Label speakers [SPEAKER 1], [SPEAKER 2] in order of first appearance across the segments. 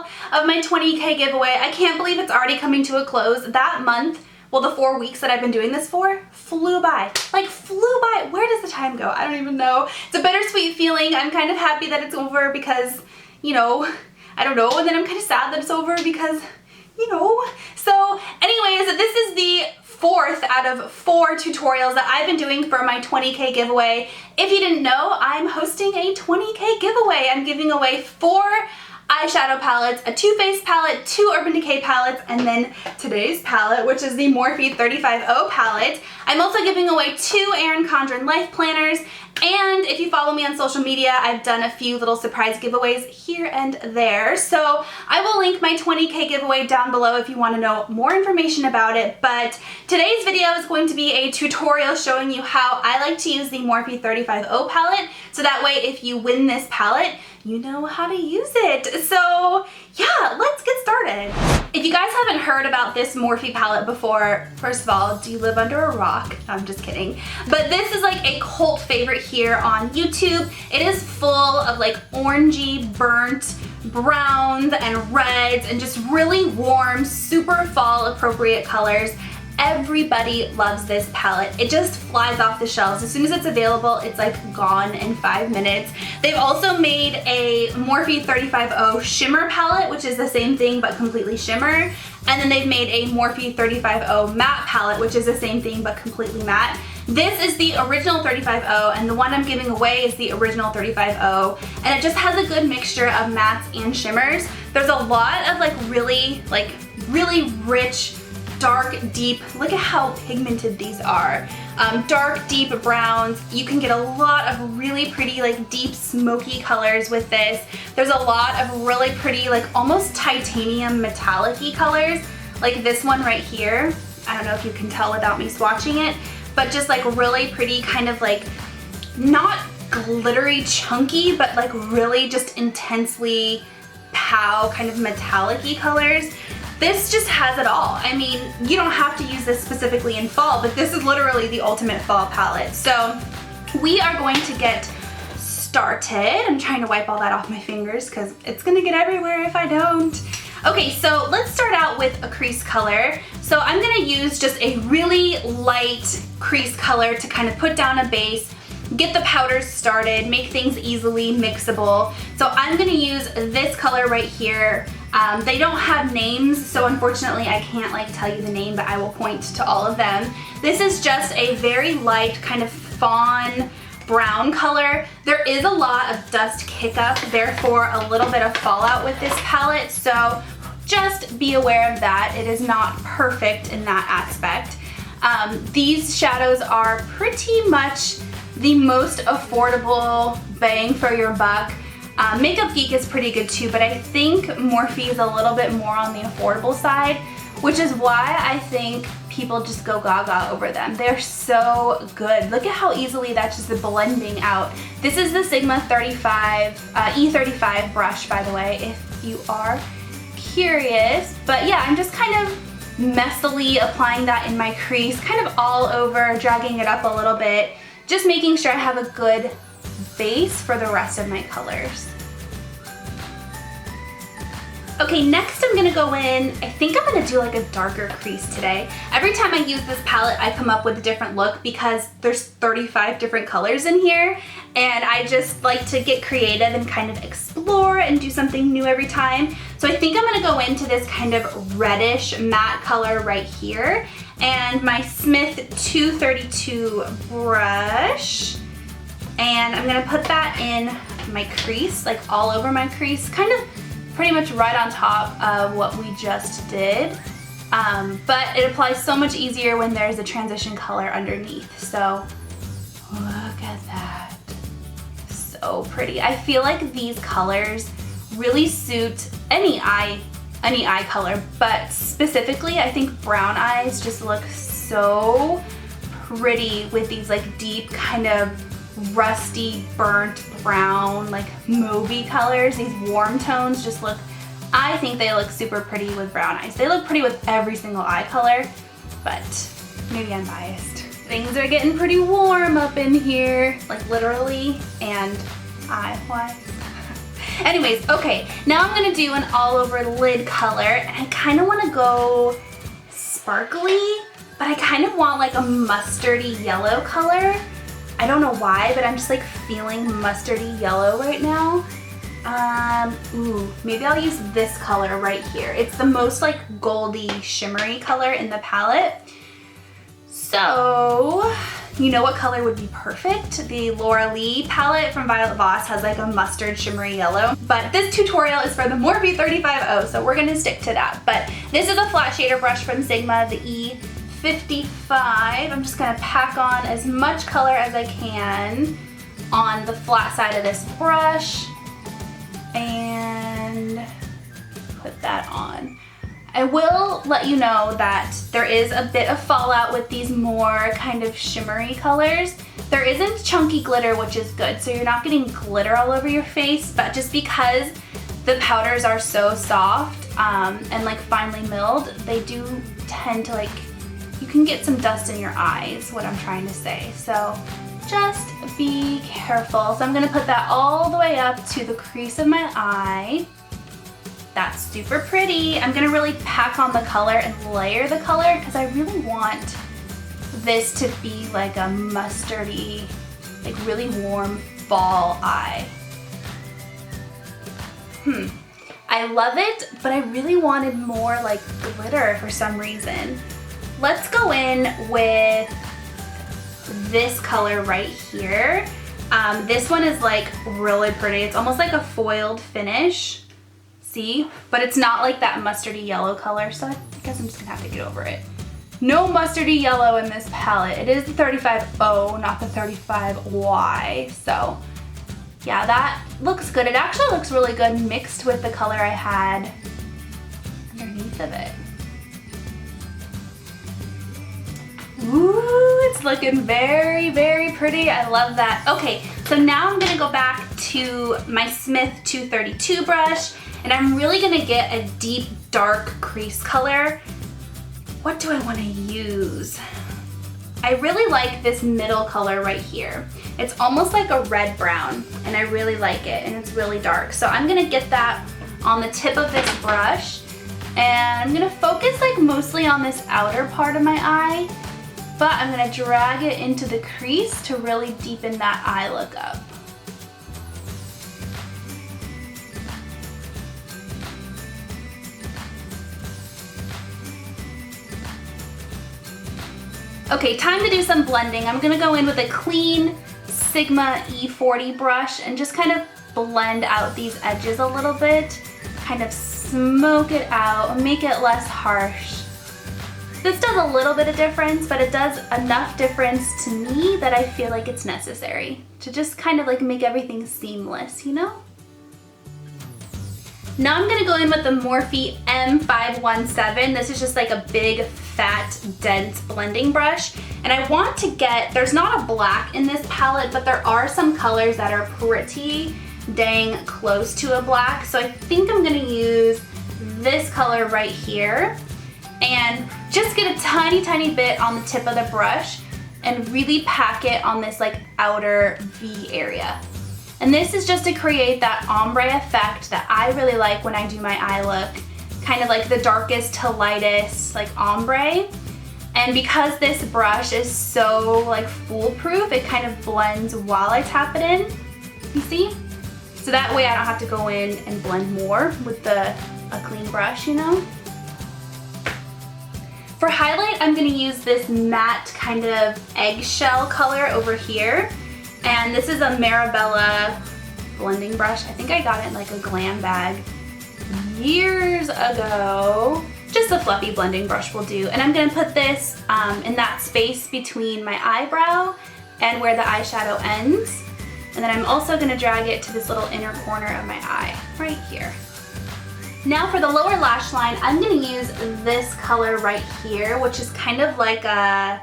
[SPEAKER 1] haul of my 20K giveaway. I can't believe it's already coming to a close. That month, well, the 4 weeks that I've been doing this for flew by. Like, flew by. Where does the time go? I don't even know. It's a bittersweet feeling. I'm kind of happy that it's over because, you know, I don't know. And then I'm kind of sad that it's over because, you know. So anyways, this is the 4th out of 4 tutorials that I've been doing for my 20K giveaway. If you didn't know, I'm hosting a 20K giveaway. I'm giving away 4 eyeshadow palettes, a Too Faced palette, 2 Urban Decay palettes, and then today's palette, which is the Morphe 35O palette. I'm also giving away 2 Erin Condren Life Planners, and if you follow me on social media, I've done a few little surprise giveaways here and there. So I will link my 20K giveaway down below if you want to know more information about it. But today's video is going to be a tutorial showing you how I like to use the Morphe 35O palette. So that way, if you win this palette, you know how to use it. So yeah, let's get started. If you guys haven't heard about this Morphe palette before, first of all, do you live under a rock? No, I'm just kidding. But this is like a cult favorite here on YouTube. It is full of like orangey, burnt browns and reds and just really warm, super fall appropriate colors. Everybody loves this palette. It just flies off the shelves. As soon as it's available, it's like gone in 5 minutes. They've also made a Morphe 35O shimmer palette, which is the same thing but completely shimmer. And then they've made a Morphe 35O matte palette, which is the same thing but completely matte. This is the original 35O, and the one I'm giving away is the original 35O. And it just has a good mixture of mattes and shimmers. There's a lot of really rich, dark, deep, look at how pigmented these are. Dark, deep browns. You can get a lot of really pretty, like deep smoky colors with this. There's a lot of really pretty, like almost titanium metallic-y colors, like this one right here. I don't know if you can tell without me swatching it, but just like really pretty, kind of like not glittery chunky, but like really just intensely pow kind of metallic-y colors. This just has it all. I mean, you don't have to use this specifically in fall, but this is literally the ultimate fall palette. So we are going to get started. I'm trying to wipe all that off my fingers because it's gonna get everywhere if I don't. Okay, so let's start out with a crease color. So I'm gonna use just a really light crease color to kind of put down a base, get the powders started, make things easily mixable. So I'm gonna use this color right here. They don't have names, so unfortunately I can't like tell you the name, but I will point to all of them. This is just a very light kind of fawn brown color. There is a lot of dust kick-up, therefore a little bit of fallout with this palette, so just be aware of that. It is not perfect in that aspect. These shadows are pretty much the most affordable bang for your buck. Makeup Geek is pretty good too, but I think Morphe is a little bit more on the affordable side, which is why I think people just go gaga over them. They're so good. Look at how easily that's just blending out. This is the Sigma 35, E35 brush, by the way, if you are curious. But yeah, I'm just kind of messily applying that in my crease, kind of all over, dragging it up a little bit, just making sure I have a good base for the rest of my colors. Okay, next I'm gonna go in, I think I'm gonna do like a darker crease today. Every time I use this palette, I come up with a different look because there's 35 different colors in here, and I just like to get creative and kind of explore and do something new every time. So I think I'm gonna go into this kind of reddish matte color right here, and my Smith 232 brush, and I'm gonna put that in my crease, like all over my crease, kind of pretty much right on top of what we just did. But it applies so much easier when there's a transition color underneath. So look at that. So pretty. I feel like these colors really suit any eye color, but specifically I think brown eyes just look so pretty with these like deep kind of rusty burnt brown, like mauvey colors. These warm tones just look, I think they look super pretty with brown eyes. They look pretty with every single eye color, but maybe I'm biased. Things are getting pretty warm up in here, like literally and eye-wise. Anyways, okay, now I'm gonna do an all over lid color, and I kind of want to go sparkly, but I kind of want like a mustardy yellow color. I don't know why, but I'm just like feeling mustardy yellow right now. Ooh, maybe I'll use this color right here. It's the most like goldy, shimmery color in the palette. So, you know what color would be perfect? The Laura Lee palette from Violet Voss has like a mustard shimmery yellow. But this tutorial is for the Morphe 35O, so we're gonna stick to that. But this is a flat shader brush from Sigma, the E55. I'm just gonna pack on as much color as I can on the flat side of this brush and put that on. I will let you know that there is a bit of fallout with these more kind of shimmery colors. There isn't chunky glitter, which is good, so you're not getting glitter all over your face, but just because the powders are so soft and like finely milled, they do tend to like, you can get some dust in your eyes, what I'm trying to say. So just be careful. So I'm gonna put that all the way up to the crease of my eye. That's super pretty. I'm gonna really pack on the color and layer the color because I really want this to be like a mustardy, like really warm fall eye. I love it, but I really wanted more like glitter for some reason. Let's go in with this color right here. This one is like really pretty. It's almost like a foiled finish. See? But it's not like that mustardy yellow color, so I guess I'm just gonna have to get over it. No mustardy yellow in this palette. It is the 35O, not the 35Y. So yeah, that looks good. It actually looks really good mixed with the color I had underneath of it. Ooh, it's looking very, very pretty. I love that. Okay, so now I'm gonna go back to my Smith 232 brush, and I'm really gonna get a deep, dark crease color. What do I wanna use? I really like this middle color right here. It's almost like a red brown, and I really like it, and it's really dark. So I'm gonna get that on the tip of this brush, and I'm gonna focus like mostly on this outer part of my eye, but I'm gonna drag it into the crease to really deepen that eye look up. Okay, time to do some blending. I'm gonna go in with a clean Sigma E40 brush and just kind of blend out these edges a little bit, kind of smoke it out, make it less harsh. This does a little bit of difference, but it does enough difference to me that I feel like it's necessary to just kind of like make everything seamless, you know? Now I'm gonna go in with the Morphe M517. This is just like a big, fat, dense blending brush. And I want to get, there's not a black in this palette, but there are some colors that are pretty dang close to a black. So I think I'm gonna use this color right here and just get a tiny, tiny bit on the tip of the brush and really pack it on this like outer V area. And this is just to create that ombre effect that I really like when I do my eye look, kind of like the darkest to lightest like ombre. And because this brush is so like foolproof, it kind of blends while I tap it in, you see? So that way I don't have to go in and blend more with a clean brush, you know? For highlight, I'm gonna use this matte kind of eggshell color over here. And this is a Marabella blending brush. I think I got it in like a glam bag years ago. Just a fluffy blending brush will do. And I'm gonna put this in that space between my eyebrow and where the eyeshadow ends. And then I'm also gonna drag it to this little inner corner of my eye, right here. Now for the lower lash line, I'm gonna use this color right here, which is kind of like a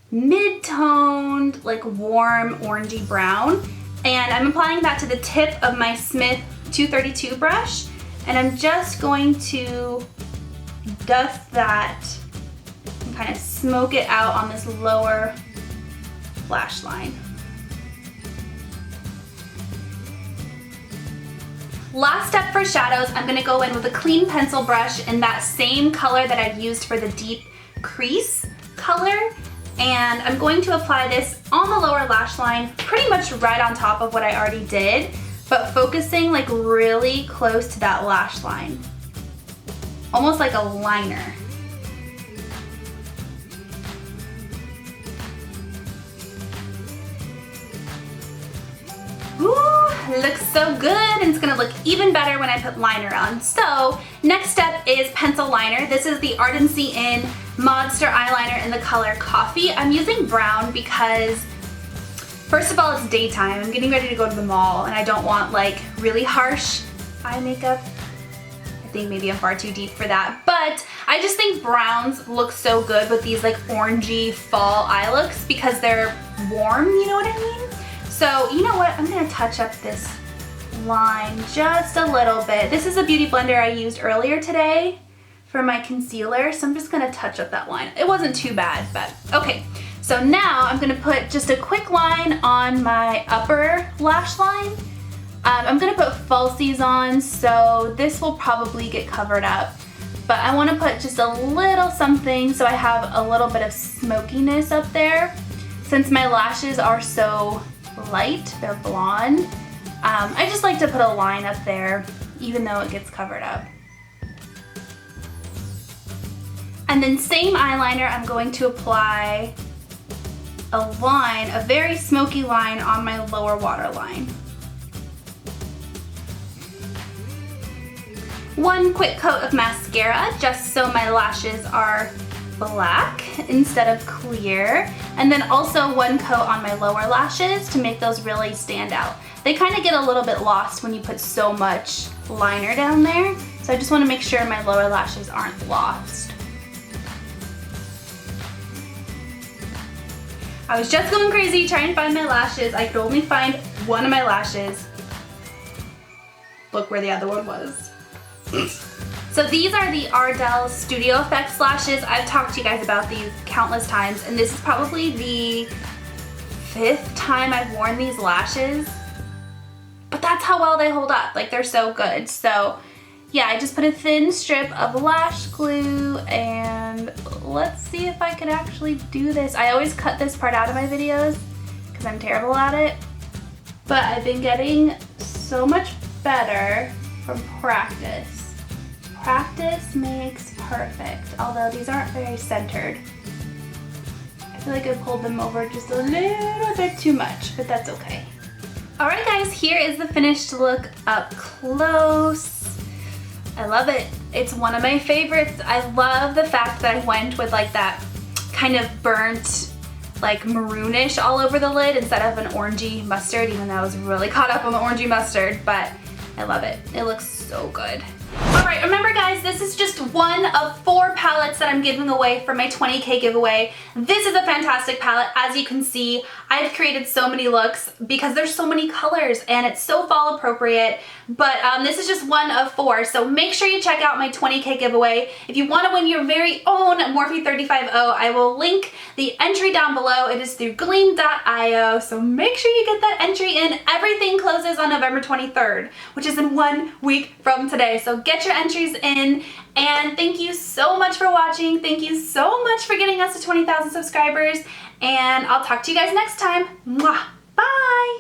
[SPEAKER 1] mid-toned, like warm orangey brown. And I'm applying that to the tip of my Smith 232 brush. And I'm just going to dust that and kind of smoke it out on this lower lash line. Last step for shadows, I'm gonna go in with a clean pencil brush in that same color that I used for the deep crease color. And I'm going to apply this on the lower lash line, pretty much right on top of what I already did, but focusing like really close to that lash line. Almost like a liner. Ooh, looks so good, and it's gonna look even better when I put liner on. So next step is pencil liner. This is the Ardency in Modster eyeliner in the color Coffee. I'm using brown because first of all, it's daytime. I'm getting ready to go to the mall and I don't want like really harsh eye makeup. I think maybe I'm far too deep for that, but I just think browns look so good with these like orangey fall eye looks because they're warm, you know what I mean? So you know what, I'm gonna touch up this line just a little bit. This is a beauty blender I used earlier today for my concealer, so I'm just gonna touch up that line. It wasn't too bad, but okay. So now I'm gonna put just a quick line on my upper lash line. I'm gonna put falsies on, so this will probably get covered up. But I wanna put just a little something so I have a little bit of smokiness up there. Since my lashes are so light, they're blonde, I just like to put a line up there even though it gets covered up. And then same eyeliner, I'm going to apply a line, a very smoky line on my lower waterline. One quick coat of mascara just so my lashes are black instead of clear. And then also one coat on my lower lashes to make those really stand out. They kind of get a little bit lost when you put so much liner down there. So I just want to make sure my lower lashes aren't lost. I was just going crazy trying to find my lashes. I could only find one of my lashes. Look where the other one was. So these are the Ardell Studio Effects lashes. I've talked to you guys about these countless times, and this is probably the 5th time I've worn these lashes. But that's how well they hold up. Like, they're so good. So yeah, I just put a thin strip of lash glue, and let's see if I can actually do this. I always cut this part out of my videos because I'm terrible at it. But I've been getting so much better from practice. Practice makes perfect, although these aren't very centered. I feel like I pulled them over just a little bit too much, but that's okay. Alright guys, here is the finished look up close. I love it. It's one of my favorites. I love the fact that I went with like that kind of burnt, like maroonish all over the lid instead of an orangey mustard, even though I was really caught up on the orangey mustard, but I love it. It looks so good. Alright, remember guys, this is just one of 4 palettes that I'm giving away for my 20K giveaway. This is a fantastic palette. As you can see, I've created so many looks because there's so many colors and it's so fall appropriate. But this is just one of 4, so make sure you check out my 20K giveaway. If you want to win your very own Morphe 35O, I will link the entry down below. It is through gleam.io, so make sure you get that entry in. Everything closes on November 23rd, which is in 1 week from today. So get your entries in, and thank you so much for watching. Thank you so much for getting us to 20,000 subscribers, and I'll talk to you guys next time. Mwah! Bye!